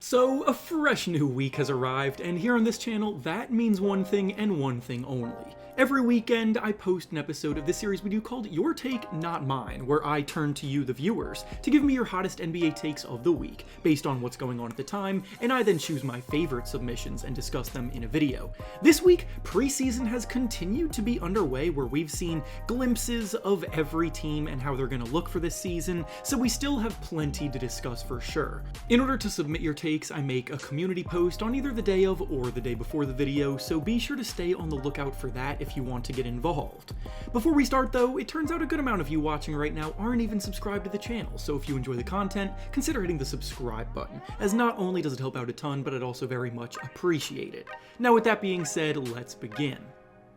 So, a fresh new week has arrived, and here on this channel, that means one thing and one thing only. Every weekend, I post an episode of this series we do called Your Take, Not Mine, where I turn to you, the viewers, to give me your hottest NBA takes of the week, based on what's going on at the time, and I then choose my favorite submissions and discuss them in a video. This week, preseason has continued to be underway, where we've seen glimpses of every team and how they're going to look for this season, so we still have plenty to discuss for sure. In order to submit your takes, I make a community post on either the day of or the day before the video, so be sure to stay on the lookout for that if you want to get involved. Before we start though, it turns out a good amount of you watching right now aren't even subscribed to the channel, so if you enjoy the content, consider hitting the subscribe button, as not only does it help out a ton, but I'd also very much appreciate it. Now with that being said, let's begin.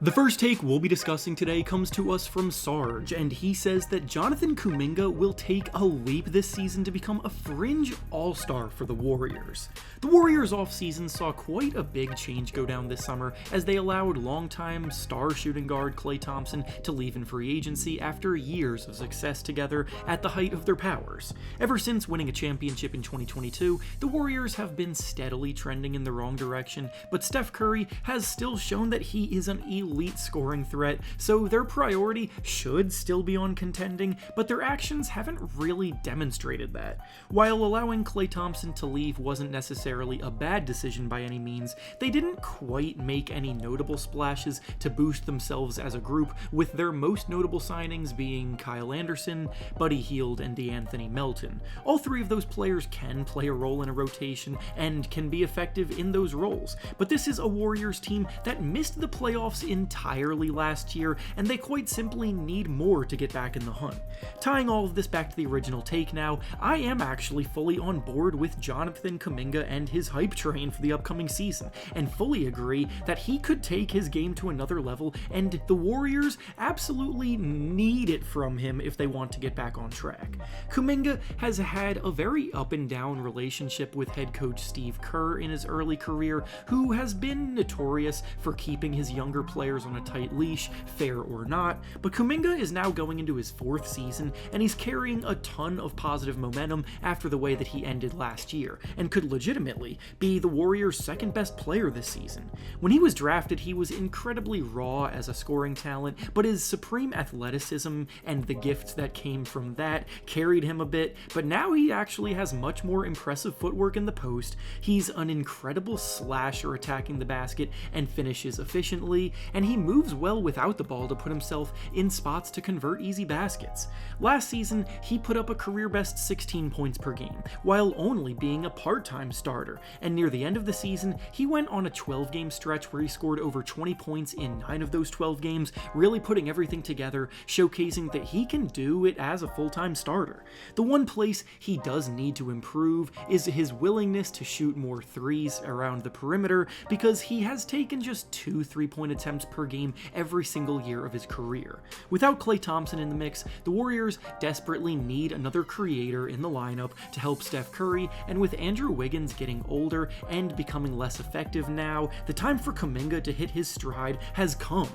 The first take we'll be discussing today comes to us from Sarge, and he says that Jonathan Kuminga will take a leap this season to become a fringe all-star for the Warriors. The Warriors offseason saw quite a big change go down this summer as they allowed longtime star shooting guard Klay Thompson to leave in free agency after years of success together at the height of their powers. Ever since winning a championship in 2022, the Warriors have been steadily trending in the wrong direction, but Steph Curry has still shown that he is an elite scoring threat, so their priority should still be on contending, but their actions haven't really demonstrated that. While allowing Klay Thompson to leave wasn't necessarily a bad decision by any means, they didn't quite make any notable splashes to boost themselves as a group, with their most notable signings being Kyle Anderson, Buddy Hield, and DeAnthony Melton. All three of those players can play a role in a rotation and can be effective in those roles, but this is a Warriors team that missed the playoffs entirely last year, and they quite simply need more to get back in the hunt. Tying all of this back to the original take now, I am actually fully on board with Jonathan Kuminga and his hype train for the upcoming season, and fully agree that he could take his game to another level, and the Warriors absolutely need it from him if they want to get back on track. Kuminga has had a very up and down relationship with head coach Steve Kerr in his early career, who has been notorious for keeping his younger players on a tight leash, fair or not, but Kuminga is now going into his fourth season, and he's carrying a ton of positive momentum after the way that he ended last year, and could legitimately be the Warriors' second best player this season. When he was drafted, he was incredibly raw as a scoring talent, but his supreme athleticism and the gifts that came from that carried him a bit, but now he actually has much more impressive footwork in the post. He's an incredible slasher attacking the basket and finishes efficiently, and he moves well without the ball to put himself in spots to convert easy baskets. Last season, he put up a career-best 16 points per game, while only being a part-time starter, and near the end of the season, he went on a 12-game stretch where he scored over 20 points in 9 of those 12 games, really putting everything together, showcasing that he can do it as a full-time starter. The one place he does need to improve is his willingness to shoot more threes around the perimeter, because he has taken just 2 3-point attempts per game every single year of his career. Without Klay Thompson in the mix, the Warriors desperately need another creator in the lineup to help Steph Curry, and with Andrew Wiggins getting older and becoming less effective now, the time for Kuminga to hit his stride has come.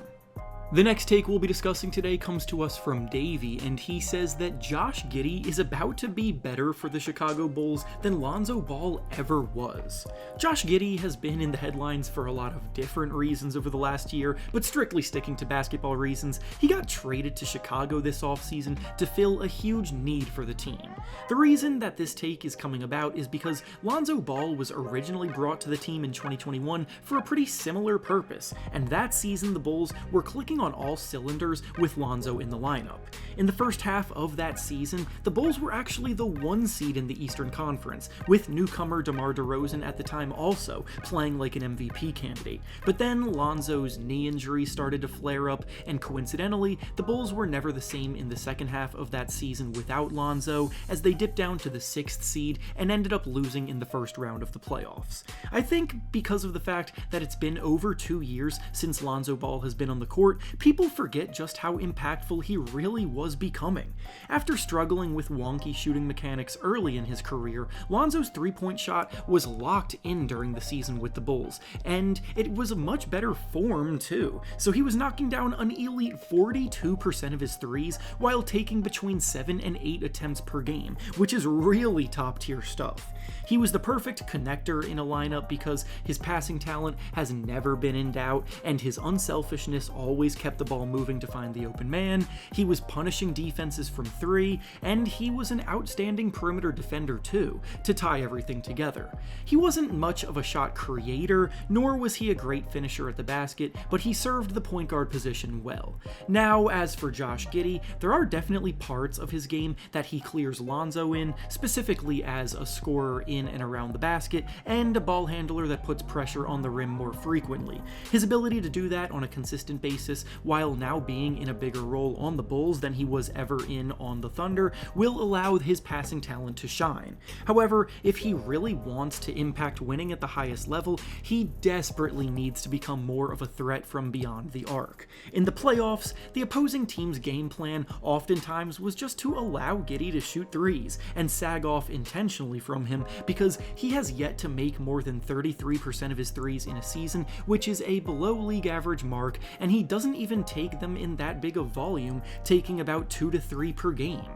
The next take we'll be discussing today comes to us from Davey, and he says that Josh Giddey is about to be better for the Chicago Bulls than Lonzo Ball ever was. Josh Giddey has been in the headlines for a lot of different reasons over the last year, but strictly sticking to basketball reasons, he got traded to Chicago this offseason to fill a huge need for the team. The reason that this take is coming about is because Lonzo Ball was originally brought to the team in 2021 for a pretty similar purpose, and that season the Bulls were clicking on all cylinders with Lonzo in the lineup. In the first half of that season, the Bulls were actually the 1 seed in the Eastern Conference, with newcomer DeMar DeRozan at the time also playing like an MVP candidate. But then Lonzo's knee injury started to flare up, and coincidentally, the Bulls were never the same in the second half of that season without Lonzo, as they dipped down to the 6th seed and ended up losing in the first round of the playoffs. I think because of the fact that it's been over 2 years since Lonzo Ball has been on the court, people forget just how impactful he really was becoming. After struggling with wonky shooting mechanics early in his career, Lonzo's three-point shot was locked in during the season with the Bulls, and it was a much better form too, so he was knocking down an elite 42% of his threes while taking between 7 and 8 attempts per game, which is really top-tier stuff. He was the perfect connector in a lineup because his passing talent has never been in doubt, and his unselfishness always kept the ball moving to find the open man. He was punishing defenses from three, and he was an outstanding perimeter defender too, to tie everything together. He wasn't much of a shot creator, nor was he a great finisher at the basket, but he served the point guard position well. Now, as for Josh Giddey, there are definitely parts of his game that he clears Lonzo in, specifically as a scorer in and around the basket, and a ball handler that puts pressure on the rim more frequently. His ability to do that on a consistent basis, while now being in a bigger role on the Bulls than he was ever in on the Thunder, will allow his passing talent to shine. However, if he really wants to impact winning at the highest level, he desperately needs to become more of a threat from beyond the arc. In the playoffs, the opposing team's game plan oftentimes was just to allow Giddey to shoot threes and sag off intentionally from him, because he has yet to make more than 33% of his threes in a season, which is a below league average mark, and he doesn't even take them in that big of volume, taking about 2 to 3 per game.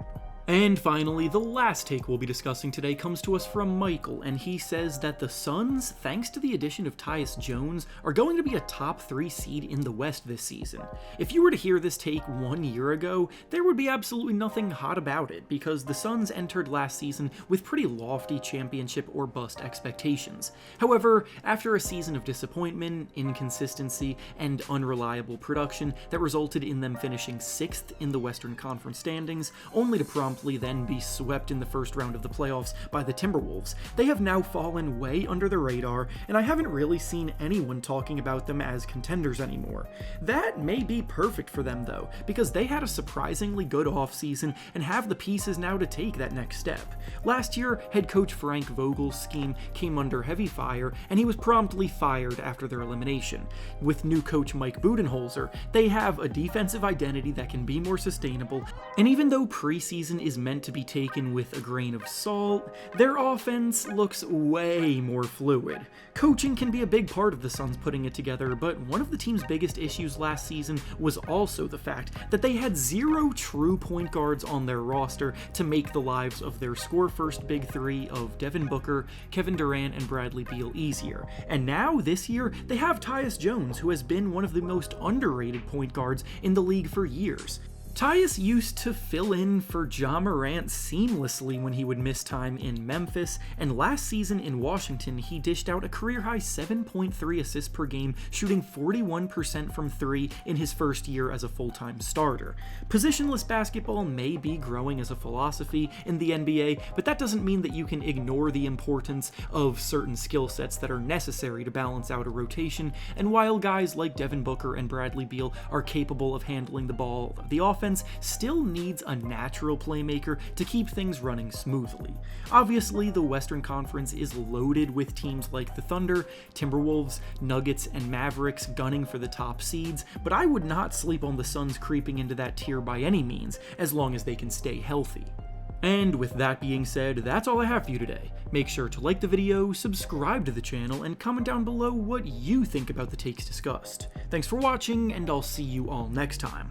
And finally, the last take we'll be discussing today comes to us from Michael, and he says that the Suns, thanks to the addition of Tyus Jones, are going to be a top 3 seed in the West this season. If you were to hear this take 1 year ago, there would be absolutely nothing hot about it, because the Suns entered last season with pretty lofty championship or bust expectations. However, after a season of disappointment, inconsistency, and unreliable production that resulted in them finishing 6th in the Western Conference standings, only to promptly then be swept in the first round of the playoffs by the Timberwolves, they have now fallen way under the radar, and I haven't really seen anyone talking about them as contenders anymore. That may be perfect for them though, because they had a surprisingly good offseason and have the pieces now to take that next step. Last year, head coach Frank Vogel's scheme came under heavy fire, and he was promptly fired after their elimination. With new coach Mike Budenholzer, they have a defensive identity that can be more sustainable, and even though preseason is meant to be taken with a grain of salt, their offense looks way more fluid. Coaching can be a big part of the Suns putting it together, but one of the team's biggest issues last season was also the fact that they had 0 true point guards on their roster to make the lives of their score-first big three of Devin Booker, Kevin Durant, and Bradley Beal easier. And now, this year, they have Tyus Jones, who has been one of the most underrated point guards in the league for years. Tyus used to fill in for Ja Morant seamlessly when he would miss time in Memphis, and last season in Washington he dished out a career-high 7.3 assists per game, shooting 41% from 3 in his first year as a full-time starter. Positionless basketball may be growing as a philosophy in the NBA, but that doesn't mean that you can ignore the importance of certain skill sets that are necessary to balance out a rotation, and while guys like Devin Booker and Bradley Beal are capable of handling the ball, the offense still needs a natural playmaker to keep things running smoothly. Obviously, the Western Conference is loaded with teams like the Thunder, Timberwolves, Nuggets, and Mavericks gunning for the top seeds, but I would not sleep on the Suns creeping into that tier by any means, as long as they can stay healthy. And with that being said, that's all I have for you today. Make sure to like the video, subscribe to the channel, and comment down below what you think about the takes discussed. Thanks for watching, and I'll see you all next time.